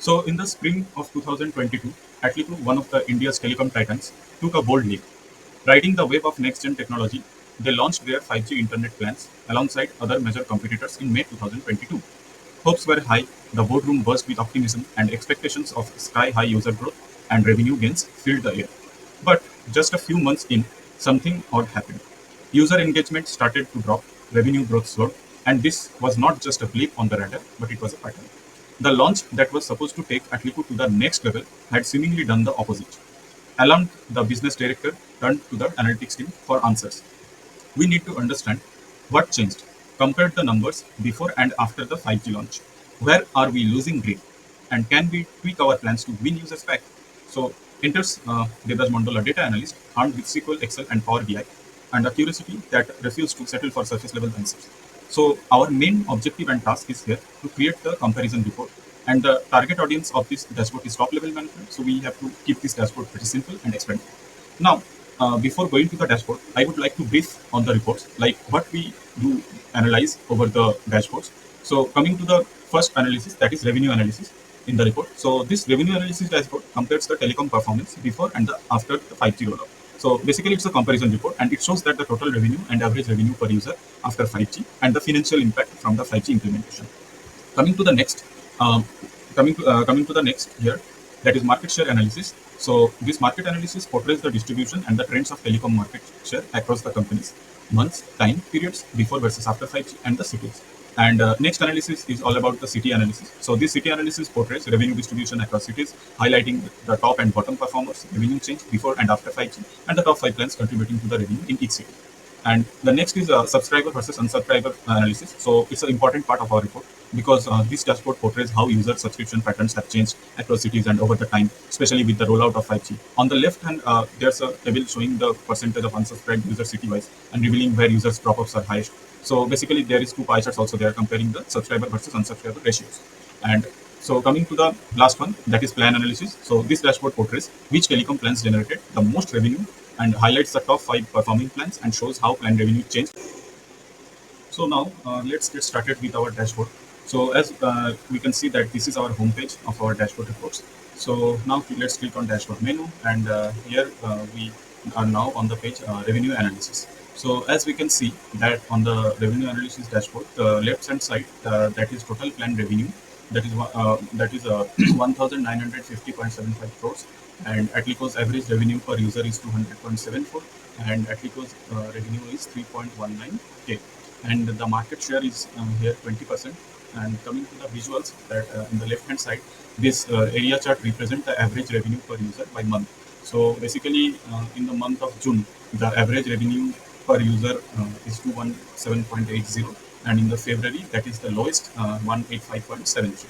So in the spring of 2022, AtliQo, one of the India's telecom titans, took a bold leap. Riding the wave of next-gen technology, they launched their 5G internet plans alongside other major competitors in May 2022. Hopes were high, the boardroom buzzed with optimism, and expectations of sky-high user growth and revenue gains filled the air. But just a few months in, something odd happened. User engagement started to drop, revenue growth slowed, and this was not just a blip on the radar, but it was a pattern. The launch that was supposed to take AtliQo to the next level had seemingly done the opposite. Alarmed, the business director turned to the analytics team for answers. We need to understand what changed. Compare the numbers before and after the 5G launch. Where are we losing grip? And can we tweak our plans to win users back? So enters Devraj Mondol, a data analyst armed with SQL, Excel, and Power BI, and a curiosity that refused to settle for surface level answers. So our main objective and task is here to create the comparison report. And the target audience of this dashboard is top level management. So we have to keep this dashboard pretty simple and explain. Now, before going to the dashboard, I would like to brief on the reports, like what we do analyze over the dashboards. So coming to the first analysis, that is revenue analysis in the report. So this revenue analysis dashboard compares the telecom performance before and after the 5G rollout. So basically, it's a comparison report, and it shows that the total revenue and average revenue per user after 5G and the financial impact from the 5G implementation. Coming to the next, um, coming to the next here, that is market share analysis. So this market analysis portrays the distribution and the trends of telecom market share across the companies, months, time periods before versus after 5G, and the cities. And next analysis is all about the city analysis. So this city analysis portrays revenue distribution across cities, highlighting the top and bottom performers, revenue change before and after 5G, and the top 5 plans contributing to the revenue in each city. And the next is subscriber versus unsubscriber analysis. So it's an important part of our report because this dashboard portrays how user subscription patterns have changed across cities and over the time, especially with the rollout of 5G. On the left hand, there's a table showing the percentage of unsubscribed users city-wise and revealing where users drop-offs are highest. So basically, there is two pie charts also there comparing the subscriber versus unsubscriber ratios. And so coming to the last one, that is plan analysis. So this dashboard portrays which telecom plans generated the most revenue and highlights the top 5 performing plans and shows how plan revenue changed. So now let's get started with our dashboard. So as we can see that this is our homepage of our dashboard reports. So now let's click on dashboard menu, and here we are now on the page revenue analysis. So as we can see that on the revenue analysis dashboard, the left hand side, that is total planned revenue, that is 1950.75 crores, and AtliQo's average revenue per user is 200.74, and AtliQo's revenue is 3.19k, and the market share is here 20%. And coming to the visuals, that in the left hand side, this area chart represents the average revenue per user by month. So basically, in the month of June, the average revenue per user is 217.80, and in the February, that is the lowest, 185.73.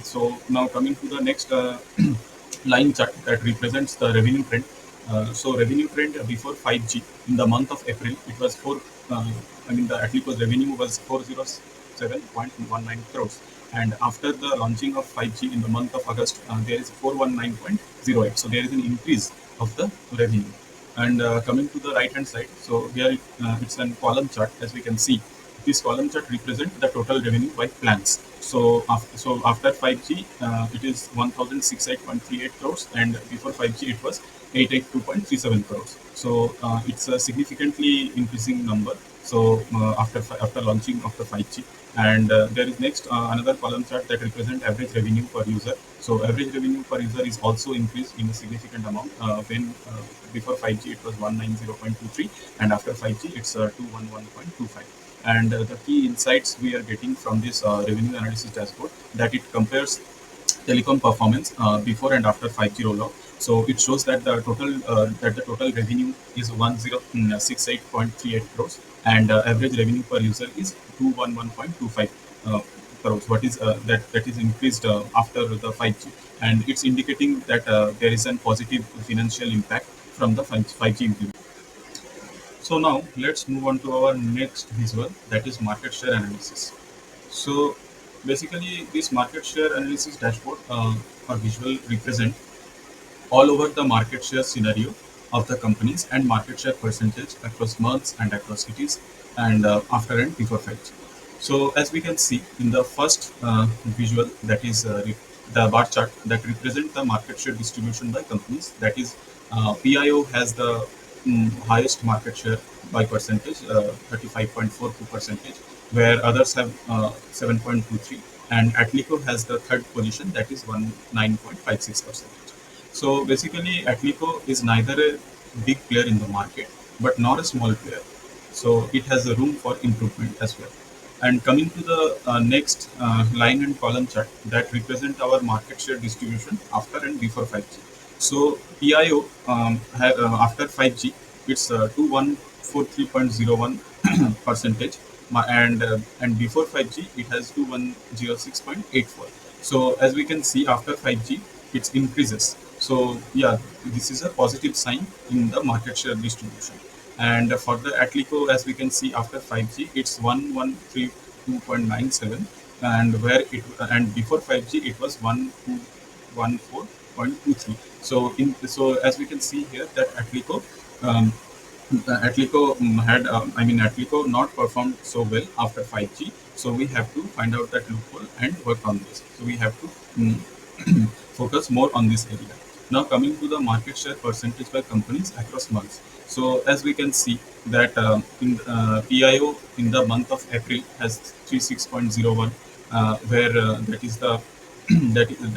So now coming to the next line chart that represents the revenue trend. So revenue trend before 5G in the month of April, it was the AtliQo's revenue was 407.19 crores, and after the launching of 5G in the month of August, there is 419.08. So there is an increase of the revenue. And coming to the right hand side, so here it's a column chart. As we can see, this column chart represents the total revenue by plans. So after 5G, it is 1068.38 crores, and before 5G it was 882.37 crores. So it's a significantly increasing number. So after launching of the 5G, and there is next another column chart that represent average revenue per user. So average revenue per user is also increased in a significant amount. When before 5G it was 190.23, and after 5G it's 211.25. And the key insights we are getting from this revenue analysis dashboard, that it compares telecom performance before and after 5G rollout. So it shows that the total revenue is 1068.38 crores, and average revenue per user is 211.25 crores. What is that is increased after the 5G, and it's indicating that there is a positive financial impact from the 5G implementation. So now let's move on to our next visual, that is market share analysis. So basically, this market share analysis dashboard or visual represent all over the market share scenario of the companies and market share percentage across months and across cities, and after and before 5G. So as we can see in the first visual, that is the bar chart that represent the market share distribution by companies. That is, PIO has the highest market share by percentage, 35.42 percentage, where others have 7.23, and AtliQo has the third position, that is 19.56 percentage. So basically, AtliQo is neither a big player in the market but not a small player. So it has a room for improvement as well. And coming to the next line and column chart that represent our market share distribution after and before 5G. So PIO after 5G, it's 2143.01 percentage, and before 5G it has 2106.84. So as we can see, after 5G it increases. So yeah, this is a positive sign in the market share distribution. And for the AtliQo, as we can see, after 5G, it's 1132.97, and where it and before 5G it was 1214.23. So as we can see here that um, AtliQo had, AtliQo not performed so well after 5G. So we have to find out that loophole and work on this. So we have to focus more on this area. Now coming to the market share percentage by companies across months. So as we can see that in PIO in the month of April has 36.01, where that is the that is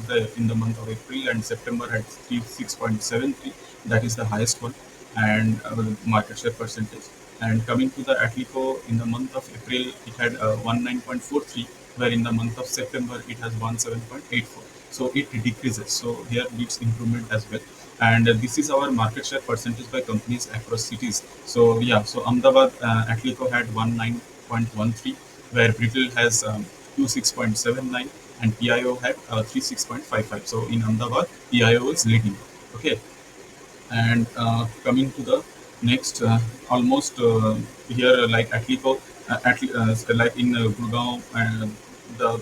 the in the month of April, and September had 36.73. That is the highest one, and market share percentage. And coming to the AtliQo, in the month of April it had 19.43, where in the month of September it has 17.84. So it decreases. So here needs improvement as well. And this is our market share percentage by companies across cities. So yeah, so Ahmedabad AtliQo had 19.13, where Brittle has 26.79, and PIO had 36.55. So in Ahmedabad, PIO is leading. Okay, and coming to the next, almost here like AtliQo, like in Gurgaon, the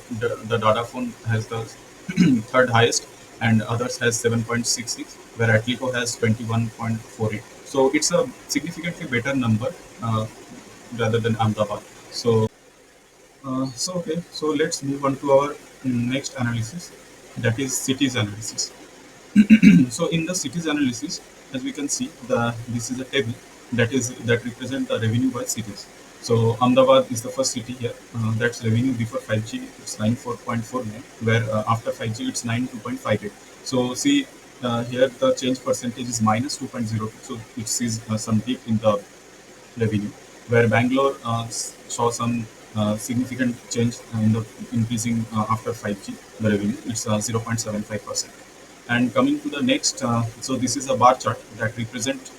Dada phone has the third highest, and others has 7.66, where AtliQo has 21.48. So it's a significantly better number uh, rather than Ahmedabad. So okay, so let's move on to our next analysis, that is cities analysis. So in the cities analysis, as we can see, the this is a table that represent the revenue by cities. So Ahmedabad is the first city here. That's revenue before 5G. It's 94.49, where after 5G it's 92.58. So see here the change percentage is minus 2.02. So it sees some dip in the revenue, where Bangalore saw some significant change in the increasing after 5G, the revenue. It's 0.75%. And coming to the next, so this is a bar chart that represent,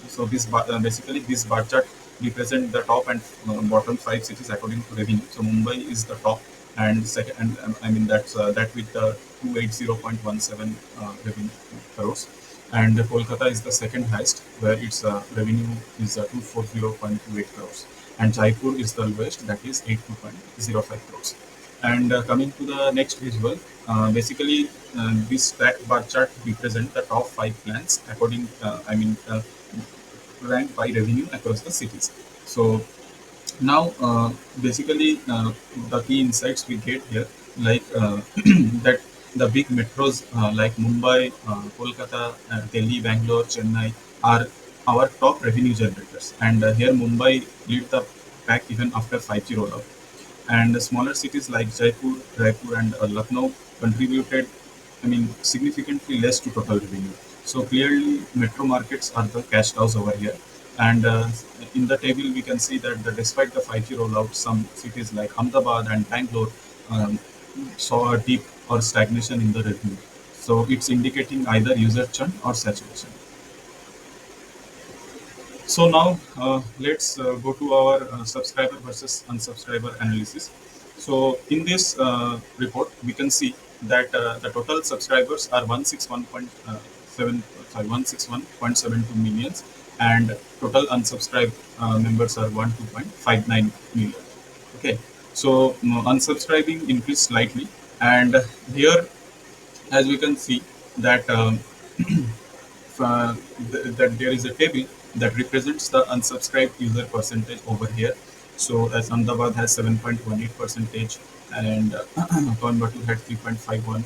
so basically this bar chart represent the top and bottom five cities according to revenue. So Mumbai is the top, and second, and that's that with the 280.17 revenue crores, and Kolkata is the second highest, where its revenue is 240.28 crores, and Jaipur is the lowest, that is 82.05 crores. And coming to the next visual, basically this stack bar chart represent the top five plans according, ranked by revenue across the cities. So now, basically, the key insights we get here, like that the big metros like Mumbai, Kolkata, Delhi, Bangalore, Chennai are our top revenue generators, and here Mumbai lead the pack even after 5G rollout. And the smaller cities like Jaipur, Raipur, and Lucknow contributed, significantly less to total revenue. So clearly, metro markets are the cash cows over here. And in the table, we can see that despite the 5G rollout, some cities like Ahmedabad and Bangalore um, saw a dip or stagnation in the revenue. So it's indicating either user churn or saturation. So now let's go to our subscriber versus unsubscriber analysis. So in this report, we can see that the total subscribers are 161.72 millions, and total unsubscribed members are 12.59 million. Okay, so unsubscribing increased slightly, and here, as we can see that uh, that there is a table that represents the unsubscribed user percentage over here. So as Ahmedabad has 7.18 percentage, and Coimbatore had 3.51,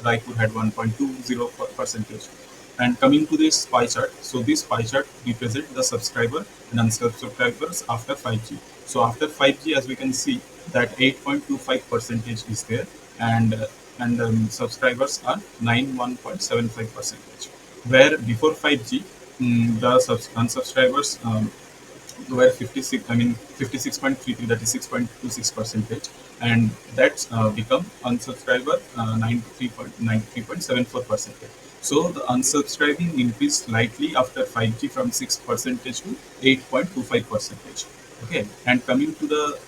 Raipur had 1.20 percentage. And coming to this pie chart, so this pie chart represents the subscriber and unsubscribers after 5G. So after 5G, as we can see, that 8.25 percentage is there, and subscribers are 91.75 percentage. Where before 5G, the unsubscribers were 56, I mean 56.33, that is 6.26 percentage, and that's become unsubscriber 93.74 percentage. So the unsubscribing increased slightly after 5G from 6 percentage to 8.25 percentage. Okay, and coming to the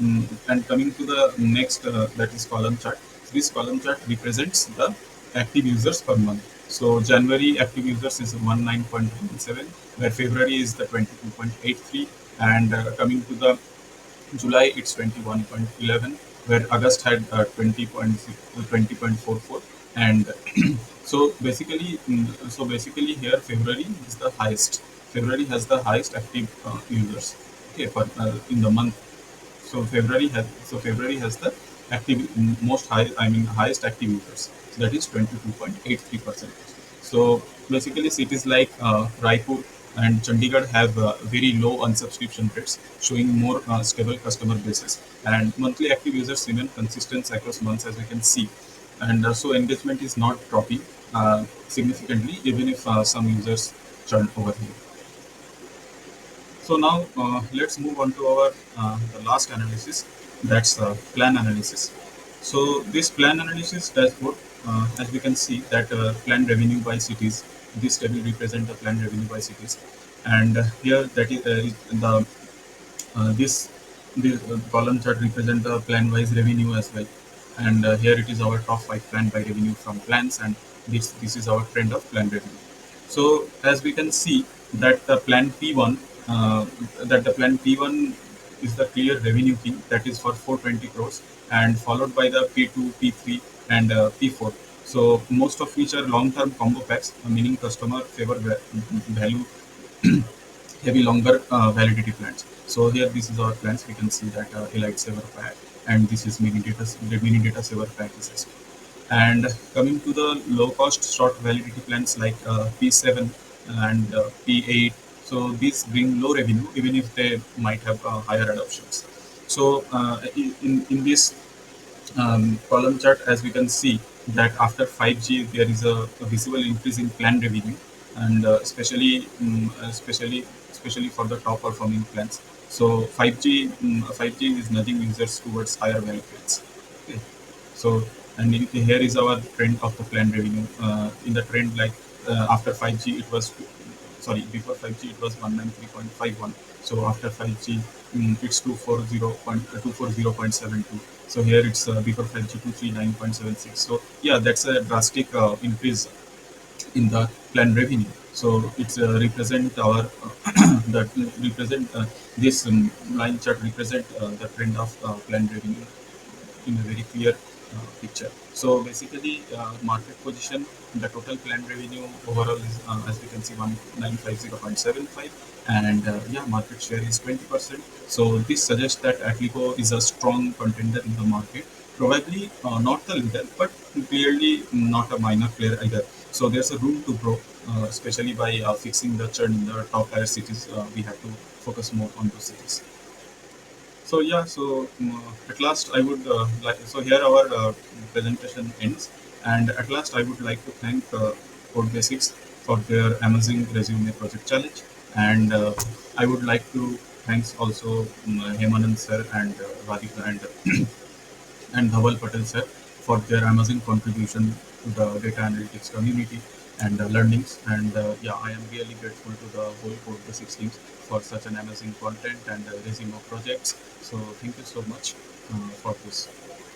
next, that is column chart. This column chart represents the active users per month. So January active users is 19.17, where February is the 22.83, and coming to the July it's 21.11, where August had 20.44, and so basically here February is the highest. February has the highest active users. Okay, for in the month. So February has the active most high, I mean highest active users. So that is 22.83%. So basically cities like Raipur and Chandigarh have very low unsubscription rates, showing more stable customer bases, and monthly active users remain consistent across months, as we can see. And so engagement is not dropping significantly, even if some users churn over here. So now let's move on to our the last analysis, that's plan analysis. So this plan analysis dashboard, as we can see that plan revenue by cities. This table represent the plan revenue by cities, and here that is the this column chart represent the plan wise revenue as well, and here it is our top 5 plan by revenue from plans, and this is our trend of plan revenue. So as we can see that the plan P1, that the plan P1 is the clear revenue king, that is for 420 crores, and followed by the P2, P3, and P4. So most of which are long-term combo packs, meaning customer favor value heavy longer validity plans. So here this is our plans. We can see that Elite Saver pack, and this is mini data saver pack is as well. And coming to the low cost short validity plans like P7 and P8, so these bring low revenue even if they might have higher adoptions. So in this column chart, as we can see that after 5G there is a visible increase in plan revenue, and especially for the top performing plans. So 5G is nudging users towards higher value plans. Okay. So, and here is our trend of the plan revenue. In the trend, like after 5G, it was sorry before 5G it was 193.51. So after 5G, it's 240.72. So here it's before 5G 239.76. So yeah, that's a drastic increase in the plan revenue. So it's represent our that represent this line chart represent the trend of plan revenue in a very clear picture. So basically, market position, the total planned revenue overall is, as we can see, 1950.75, and yeah, market share is 20%. So this suggests that AtliQo is a strong contender in the market. Probably not the leader, but clearly not a minor player either. So there's a room to grow, especially by fixing the churn in the top tier cities. We have to focus more on those cities. So yeah, so at last I would like, so here our presentation ends, and at last I would like to thank Code Basics for their amazing resume project challenge, and I would like to thanks also Hemanand sir and Radhika and Dhawal Patel sir for their amazing contribution to the data analytics community and learnings. And yeah, I am really grateful to the whole Code Basics teams for such an amazing content and resume of projects. So thank you so much for this.